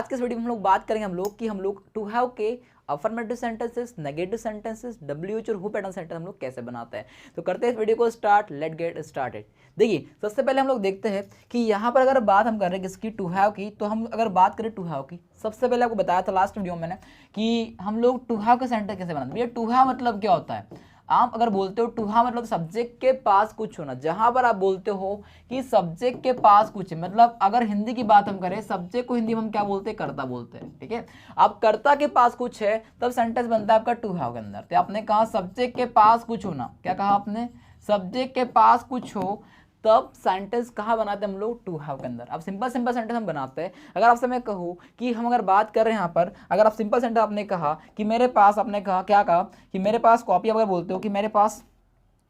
आज के इस वीडियो में हम लोग बात करेंगे कि हम लोग टू हैव के affirmative sentences, negative sentences, WH और हु पैटर्न सेंटेंस हम लोग कैसे बनाते हैं। तो करते हैं इस वीडियो को स्टार्ट, लेट गेट स्टार्टेड। देखिए सबसे पहले हम लोग देखते हैं कि यहाँ पर अगर बात हम कर रहे हैं किसकी, टू हैव की, तो हम अगर बात करें टू हैव की, सबसे पहले आपको बताया था लास्ट वीडियो में मैंने कि हम लोग टू हैव का सेंटेंस कैसे बनाते हैं। भैया टू हैव मतलब क्या होता है, आप अगर बोलते हो टू हैव मतलब सब्जेक्ट के पास कुछ होना। जहां पर आप बोलते हो कि सब्जेक्ट के पास कुछ है, मतलब अगर हिंदी की बात हम करें, सब्जेक्ट को हिंदी में हम क्या बोलते हैं, कर्ता बोलते हैं। ठीक है, अब कर्ता के पास कुछ है तब सेंटेंस बनता है आपका टू हैव के अंदर। तो आपने कहा सब्जेक्ट के पास कुछ होना, क्या कहा आपने, सब्जेक्ट के पास कुछ हो, तब सेंटेंस कहाँ बनाते हैं हम लोग, टू हैव के अंदर। अब सिंपल सेंटेंस हम बनाते हैं। अगर आपसे मैं कहूँ कि हम अगर बात कर रहे हैं यहाँ पर, अगर आप सिंपल सेंटेंस आपने कहा कि मेरे पास, आपने कहा क्या कहा कि मेरे पास कॉपी, अगर बोलते हो कि मेरे पास,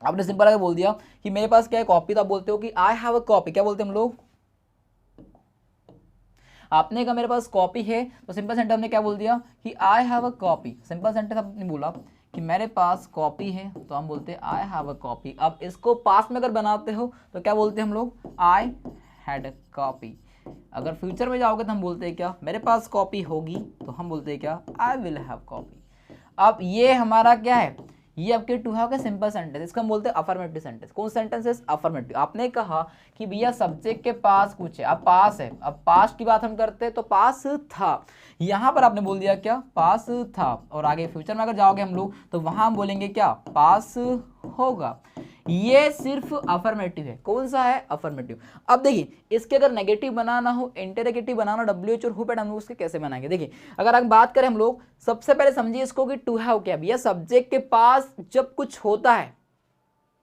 आपने सिंपल अगर बोल दिया कि मेरे पास क्या है, कॉपी, तो आप बोलते हो कि आई हैव अ कॉपी। क्या बोलते हैं हम लोग, आपने कहा मेरे पास कॉपी है, तो सिंपल सेंटेंस हमने क्या बोल दिया कि आई have a copy. Simple sentence आपने बोला कि मेरे पास कॉपी है, तो हम बोलते हैं आई हैव अ कॉपी। अब इसको पास में अगर बनाते हो तो क्या बोलते हैं हम लोग, आई हैड अ कॉपी। अगर फ्यूचर में जाओगे तो हम बोलते हैं क्या, मेरे पास कॉपी होगी, तो हम बोलते हैं क्या, आई विल हैव कॉपी। अब ये हमारा क्या है, ये आपके टू हैव का सिंपल सेंटेंस, इसका हम बोलते हैं अफर्मेटिव सेंटेंस। कौन सेंटेंस, अफर्मेटिव। आपने कहा कि भैया सब्जेक्ट के पास कुछ है, अब पास है, अब पास्ट की बात हम करते हैं तो पास था, यहां पर आपने बोल दिया क्या, पास था। और आगे फ्यूचर में अगर जाओगे हम लोग तो वहां हम बोलेंगे क्या, पास होगा। ये सिर्फ अफर्मेटिव है। कौन सा है, अफर्मेटिव। अब देखिए इसके अगर नेगेटिव बनाना हो, इंटरगेटिव बनाना, डब्ल्यूएच और हु पैटर्न हम लोग उसके कैसे बनाएंगे। देखिए अगर हम बात करें हम लोग, सबसे पहले समझिए इसको कि टू हैव क्या, भैया सब्जेक्ट के पास जब कुछ होता है,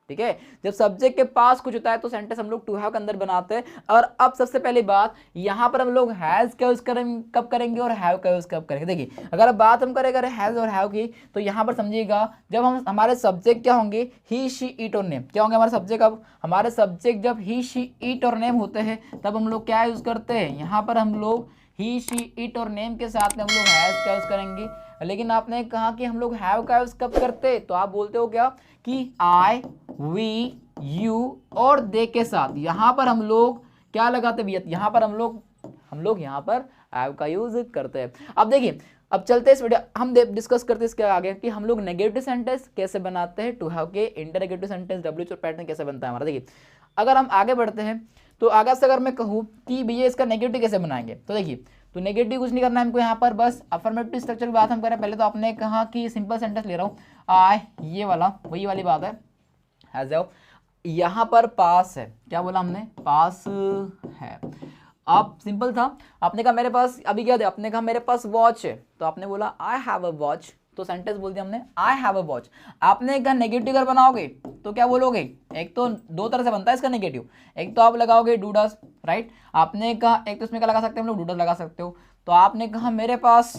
ठीक है, जब सब्जेक्ट के पास कुछ होता है तो सेंटेंस हम लोग टू हैव के अंदर बनाते हैं। और अब सबसे पहली बात, यहां पर हम लोग हैज का यूज करेंगे, कब करेंगे, और हैव का यूज कब करेंगे। देखिए अगर बात हम करें हैज और हैव की, तो यहां पर समझिएगा जब हम, हमारे सब्जेक्ट क्या होंगे, ही शी इट और नेम, क्या होंगे हमारे सब्जेक्ट। अब हमारे सब्जेक्ट जब ही शी इट और नेम होते हैं तब हम लोग क्या यूज करते हैं, यहां पर हम लोग ही शी इट और नेम के साथ में हम लोग हैज का यूज करेंगे। लेकिन आपने कहा कि हम लोग हैव का यूज कब करते, तो आप बोलते हो क्या कि आई, वी, यू और दे के साथ यहां पर हम लोग क्या लगाते भैया, यहां पर हम लोग यहां पर हैव का यूज करते हैं। अब देखिए, अब चलते इस वीडियो हम डिस्कस करते हैं इसके आगे कि हम लोग नेगेटिव सेंटेंस कैसे बनाते हैं टू हैव के, इंटरगेटिव सेंटेंस डब्ल्यूएच और पैटर्न कैसे बनता है हमारा। देखिए अगर हम आगे बढ़ते हैं तो आगे से अगर मैं कहूँ कि भैया इसका नेगेटिव कैसे बनाएंगे, तो देखिए तो नेगेटिव कुछ नहीं करना है हमको, यहाँ पर बस अफर्मेटिव स्ट्रक्चर की बात हम करें। पहले तो आपने कहा कि सिंपल सेंटेंस ले रहा हूँ, आई, ये वाला वही वाली बात है, हैज हैव, यहाँ पर पास है, क्या बोला हमने, पास है। आप सिंपल था, आपने कहा मेरे पास, अभी क्या, आपने कहा मेरे पास वॉच है, तो आपने बोला आई हैव अ वॉच, तो सेंटेंस बोल दिया हमने आई हैव अ वॉच। आपने कहा नेगेटिव अगर बनाओगे तो क्या बोलोगे, एक तो दो तरह से बनता है इसका नेगेटिव, एक तो आप लगाओगे डू डज, राइट। आपने कहा एक तो इसमें क्या लगा सकते हैं हम लोग, डू डज लगा सकते हो। तो आपने कहा मेरे पास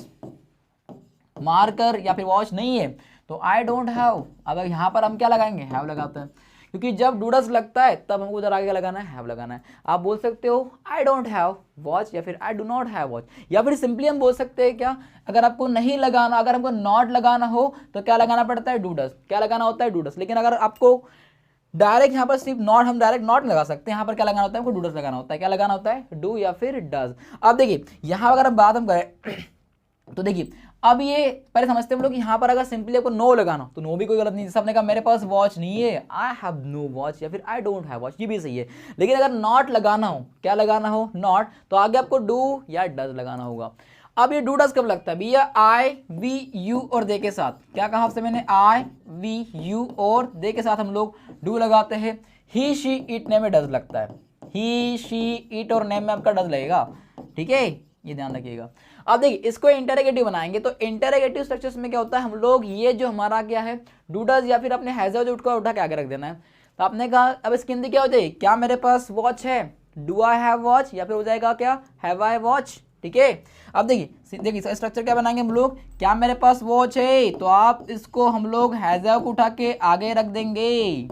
मार्कर या फिर वॉच नहीं है, तो आई डोंट हैव। अब यहाँ पर हम क्या लगाएंगे, हैव लगाते हैं, क्योंकि जब डूडस लगता है तब हमको उधर आगे लगाना है, हैव लगाना है। आप बोल सकते हो आई डोंट हैव वॉच या फिर I do not have watch, या फिर सिंपली हम बोल सकते हैं क्या, अगर आपको नहीं लगाना, अगर हमको नॉट लगाना हो तो क्या लगाना पड़ता है, डूडस, क्या लगाना होता है, डूडस। लेकिन अगर आपको डायरेक्ट यहाँ पर सिर्फ नॉट, हम डायरेक्ट नॉट लगा सकते हैं, यहाँ पर क्या लगाना होता है, हमको डूडस लगाना होता है, क्या लगाना होता है, डू या फिर डज। अब देखिए यहाँ अगर बात हम करें तो देखिए अब ये पहले समझते हैं हम लोग, यहाँ पर अगर सिंपली आपको नो लगाना तो नो भी कोई गलत नहीं, जैसे आपने कहा मेरे पास वॉच नहीं है, आई हैव नो वॉच या फिर आई डोंट हैव वॉच, ये भी सही है। लेकिन अगर नॉट लगाना हो, क्या लगाना हो, नॉट, तो आगे आपको डू या डज लगाना होगा। अब ये डू डज कब लगता है भैया, आई, वी, यू और दे के साथ, क्या कहा आपसे मैंने, आई, वी, यू और दे के साथ हम लोग डू लगाते हैं। ही, शी, इट, नेम में डज लगता है, ही, शी, इट और नेम में आपका डज लगेगा, ठीक है, ये ध्यान रखिएगा। अब देखिए इसको इंटरगेटिव बनाएंगे तो इंटरगेटिव स्ट्रक्चर्स में क्या होता है, हम लोग ये जो हमारा क्या है, डू डज या फिर अपने हैज जो उठा के आगे रख देना है। तो आपने कहा अब इसकी हिंदी क्या हो जाएगी, क्या मेरे पास वॉच है, डू आई हैव वॉच, या फिर हो जाएगा क्या, हैव आई वॉच, ठीक है। अब देखिए इसका स्ट्रक्चर क्या बनाएंगे हम लोग, क्या मेरे पास वॉच है, तो आप इसको हम लोग हैज को उठा के आगे रख देंगे,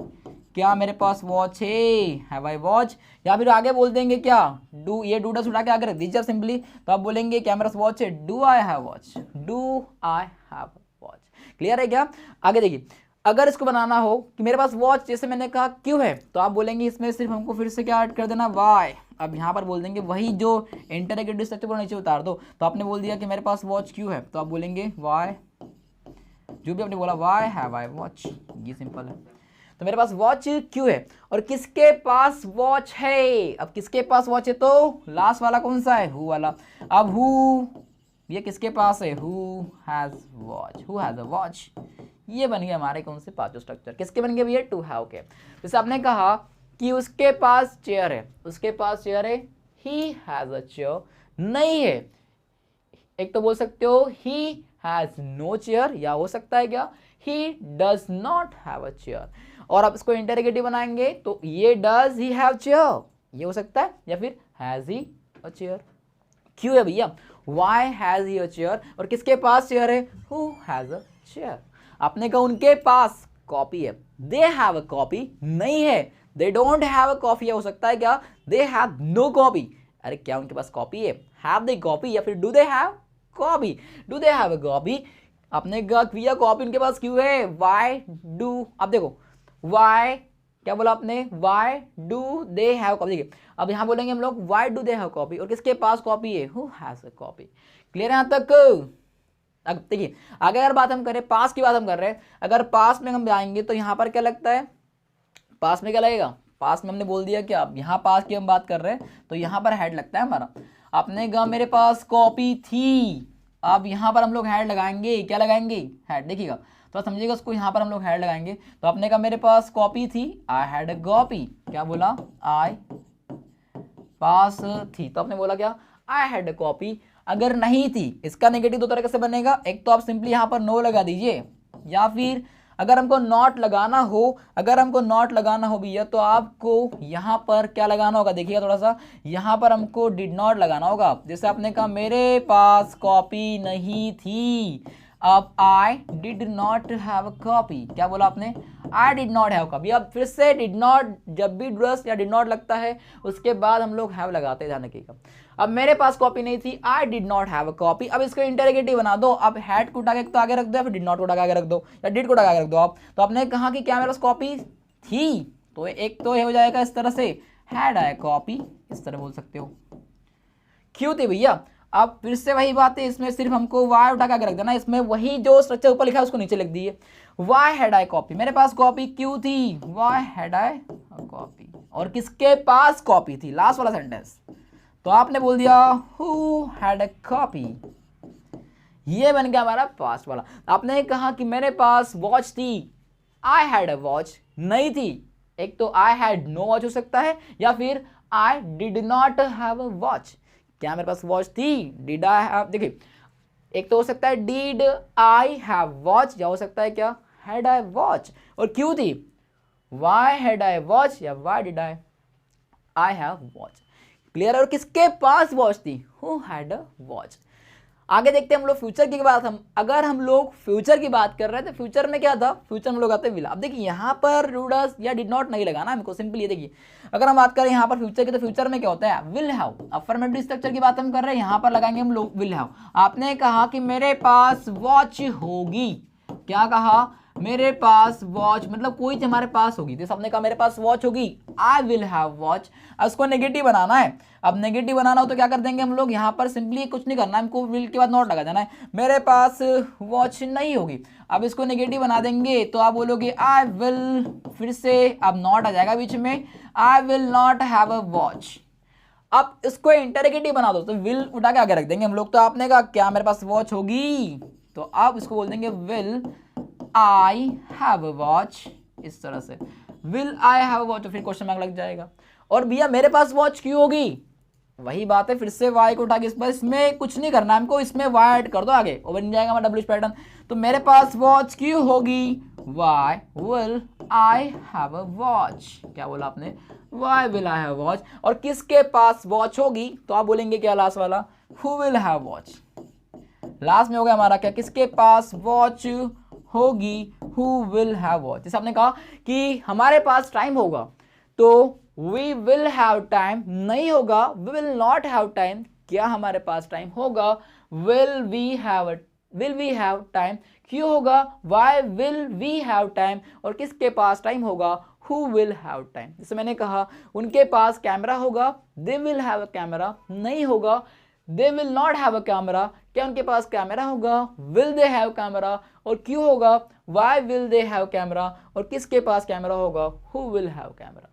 क्या मेरे पास वॉच है, हैव आई वॉच, या फिर आगे बोल देंगे क्या, डू, ये डू डज उठा के आगे रख दीजिए सिंपली, तो आप बोलेंगे क्या मेरे पास वॉच है, do I have watch, do I have watch. Clear है क्या। आगे देखिए अगर इसको बनाना हो कि मेरे पास वॉच, जैसे मैंने कहा क्यों है, तो आप बोलेंगे इसमें सिर्फ हमको फिर से क्या ऐड कर देना, वाई। अब यहाँ पर बोल देंगे वही जो इंटररोगेटिव स्ट्रक्चर को नीचे उतार दो। तो आपने बोल दिया कि मेरे पास वॉच क्यों है, तो आप बोलेंगे वाई, जो भी आपने बोला वाई हैव आई वॉच, ये सिंपल है। तो मेरे पास वॉच क्यों है और किसके पास वॉच है। अब किसके पास वॉच है, तो लास्ट वाला कौन सा है, हु वाला। अब हु, ये किसके पास है, who has watch, who has a watch. ये बन गया हमारे कौन से पांचों स्ट्रक्चर, किसके बन गए भैया, टू हैव के। जैसे आपने कहा कि उसके पास चेयर है, उसके पास चेयर है, ही हैज अ चेयर, नहीं है। एक तो बोल सकते हो ही हैज नो चेयर, या हो सकता है क्या, he does not have a chair. और आप इसको इंटरोगेटिव बनाएंगे तो ये डज ही हैव चेयर, ये हो सकता है, या फिर हैज ही अ चेयर। क्यों है भैया, why has he a chair, और किसके पास चेयर है, हु हैज अ चेयर। आपने कहा उनके पास कॉपी है, दे हैव अ कॉपी, नहीं है, they don't have a copy, हो सकता है क्या, दे हैव नो कॉपी। अरे क्या उनके पास कॉपी है, हैव दे कॉपी, या फिर do they have copy, do they have a copy. आपने कहा भैया कॉपी उनके पास क्यों है, वाई डू, अब देखो वाई क्या बोला आपने, why do they have copy. देखिए अब यहाँ बोलेंगे हम लोग why do they have copy, और किसके पास कॉपी है, who has a copy. Clear है यहाँ तक। अब देखिए आगे अगर बात हम करें, पास की बात हम कर रहे हैं, अगर पास में हम जाएंगे तो यहाँ पर क्या लगता है, पास में क्या लगेगा, पास में हमने बोल दिया कि अब यहाँ पास की हम बात कर रहे हैं तो यहाँ पर हेड लगता है हमारा। आपने कहा मेरे पास कॉपी थी, अब यहाँ पर हम लोग हेड लगाएंगे, क्या लगाएंगे, हेड। देखिएगा तो समझिएगा उसको, यहाँ पर हम लोग हेड लगाएंगे। तो आपने कहा मेरे पास कॉपी थी, आई हैड अ कॉपी, क्या बोला, आई पास थी, तो आपने बोला क्या, आई हैड अ कॉपी। अगर नहीं थी, इसका नेगेटिव दो तरह से बनेगा, एक तो आप सिंपली यहाँ पर नो लगा दीजिए, या फिर अगर हमको नॉट लगाना हो, अगर हमको नॉट लगाना हो भैया तो आपको यहाँ पर क्या लगाना होगा, देखिएगा थोड़ा सा, यहाँ पर हमको डिड नॉट लगाना होगा। जैसे आपने कहा मेरे पास कॉपी नहीं थी, अब I did not have a copy, क्या बोला आपने, I did not have copy. अब फिर से डिड नॉट, जब भी डस या डिड नॉट लगता है उसके बाद हम लोग हैव लगाते हैं, ध्यान रखिएगा। अब मेरे पास कॉपी नहीं थी, I did not have a copy. अब इसको इंटरोगेटिव बना दो, अब हैड को उठा के तो आगे रख दो, या फिर डिड नॉट को उठा के आगे रख दो, या डिड को उठा के आगे रख दो आप। तो आपने कहा कि क्या मेरे पास कॉपी थी, तो एक तो ये हो जाएगा इस तरह से, हैड आई कॉपी, इस तरह बोल सकते हो। क्यों थी भैया, अब फिर से वही बात है, इसमें सिर्फ हमको वाई उठा के आगे रख देना, इसमें वही जो स्ट्रक्चर ऊपर लिखा है उसको नीचे लिख दिए। वाई हैड आई कॉपी, मेरे पास कॉपी क्यों थी, वाई हैड आई कॉपी, और किसके पास कॉपी थी, लास्ट वाला सेंटेंस। तो आपने बोल दिया हु हैड अ कॉपी, ये बन गया हमारा पास्ट वाला। आपने कहा कि मेरे पास वॉच थी, आई हैड अ वॉच, नहीं थी। एक तो आई हैड नो वॉच हो सकता है, या फिर I did not have a watch. क्या मेरे पास वॉच थी, डिड आई हैव, देखिए एक तो हो सकता है डिड आई हैव वॉच, या हो सकता है क्या, हैड आई वॉच। और क्यों थी, वाई हैड आई वॉच, या why did I have watch. Clear है। और किसके पास वॉच थी, हु हैड अ वॉच। आगे देखते हैं हम लोग फ्यूचर की बात। अगर हम लोग फ्यूचर की बात कर रहे हैं तो फ्यूचर में क्या था, फ्यूचर में लोग आते हैं विल। अब देखिए यहाँ पर डूडस या डिड नॉट नहीं लगाना हमको, सिंपली ये देखिए अगर हम बात करें यहाँ पर फ्यूचर की, तो फ्यूचर में क्या होता है, विल हैव। अफर्मेटिव स्ट्रक्चर की बात हम कर रहे हैं, यहाँ पर लगाएंगे हम लोग विल हैव। आपने कहा कि मेरे पास वॉच होगी, क्या कहा, मेरे पास वॉच, मतलब कोई चीज हमारे पास होगी। जैसे आपने कहा मेरे पास वॉच होगी, आई विल हैव वॉच। अब उसको नेगेटिव बनाना है, अब नेगेटिव बनाना हो तो क्या कर देंगे हम लोग, यहाँ पर सिंपली कुछ नहीं करना है हमको, विल के बाद नॉट लगा देना है। मेरे पास वॉच नहीं होगी, अब इसको नेगेटिव बना देंगे तो आप बोलोगे आई विल, फिर से अब नॉट आ जाएगा बीच में, आई will not have a watch. अब इसको इंटरोगेटिव बना दो तो विल उठा के आगे रख देंगे हम लोग। तो आपने कहा क्या मेरे पास वॉच होगी, तो आप इसको बोल देंगे will I have a watch, इस तरह से will I have a watch, तो फिर क्वेश्चन मार्क लग जाएगा। और भैया मेरे पास वॉच क्यों होगी, वही बात है, फिर से वाई को उठा के इसमें कुछ नहीं करना है हमको, इसमें वाई ऐड कर दो आगे, और बन जाएगा हमारा डब्ल्यू पैटर्न। तो मेरे पास वॉच क्यों होगी, why will I have a watch. क्या बोला आपने, why will I have watch. और किसके पास वॉच होगी, तो आप बोलेंगे क्या लास्ट वाला, who will have watch. Last में हो गया हमारा क्या, किसके पास वॉच होगी, हु विल हैव वॉच। जैसे आपने कहा कि हमारे पास टाइम होगा, तो वी विल हैव टाइम नहीं होगा, we will not have time. क्या हमारे पास टाइम होगा, will we have will we have time, क्यों होगा why will we have time, और किसके पास टाइम होगा हु विल हैव टाइम। जैसे मैंने कहा उनके पास कैमरा होगा, they will have a camera, नहीं होगा they will not have a camera, क्या उनके पास कैमरा होगा विल दे हैव कैमरा, और क्यों होगा why will they have camera, और किसके पास कैमरा होगा हु विल हैव कैमरा।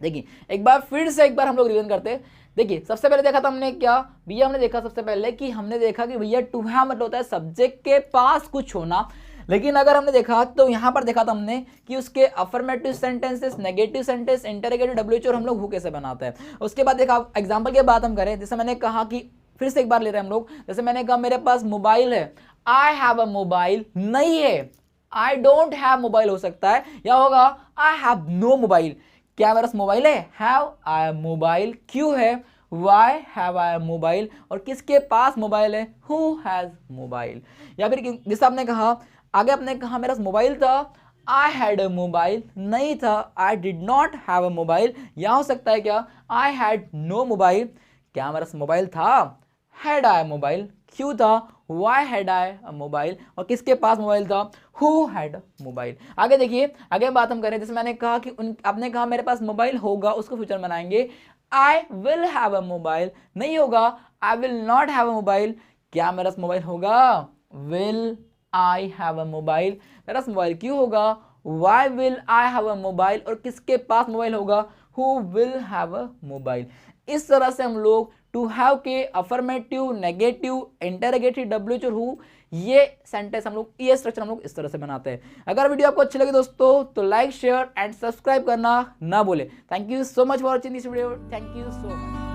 देखिए एक बार फिर से एक बार हम लोग रिवीजन करते हैं। देखिए सबसे पहले देखा था हमने क्या भैया, हमने देखा सबसे पहले कि हमने देखा कि भैया टू हैव मतलब होता है सब्जेक्ट के पास कुछ होना, लेकिन अगर हमने देखा तो यहाँ पर देखा था हमने कि उसके affirmative sentences, negative sentence, interrogative WH और हम लोग हु कैसे बनाते हैं। उसके बाद देखा एग्जांपल की बात हम करें, जैसे मैंने कहा कि फिर से एक बार ले रहे हैं हम लोग, जैसे मैंने कहा मेरे पास मोबाइल है, आई हैव अ मोबाइल, नहीं है आई डोंट हैव मोबाइल हो सकता है, या होगा आई हैव नो मोबाइल, क्या मेरे पास मोबाइल है हैव आई मोबाइल, क्यों है वाई हैव आई मोबाइल, और किसके पास मोबाइल है हु हैज मोबाइल। या फिर जैसे आपने कहा आगे आपने कहा मेरे पास मोबाइल था, आई हैड अ मोबाइल, नहीं था I did not have a mobile, या हो सकता है क्या आई हैड नो मोबाइल, क्या मेरे पास मोबाइल था हैड आई मोबाइल, क्यों था why had I a mobile, और किसके पास मोबाइल था हु हैड मोबाइल। आगे देखिए आगे बात हम करें, जैसे मैंने कहा कि आपने कहा मेरे पास मोबाइल होगा, उसको फ्यूचर बनाएंगे I will have a mobile, नहीं होगा I will not have a mobile, क्या मेरा मोबाइल होगा will I have a mobile, मेरा मोबाइल क्यों होगा why will I have a mobile, और किसके पास मोबाइल होगा who will have a mobile. इस तरह से हम लोग टू हैव के अफर्मेटिव, नेगेटिव, इंटरोगेटिव, डब्ल्यूएच और हु, ये सेंटेंस हम लोग, ये स्ट्रक्चर हम लोग इस तरह से बनाते हैं। अगर वीडियो आपको अच्छी लगी दोस्तों तो लाइक शेयर एंड सब्सक्राइब करना ना भूले। Thank you so much for watching this video, thank you so much.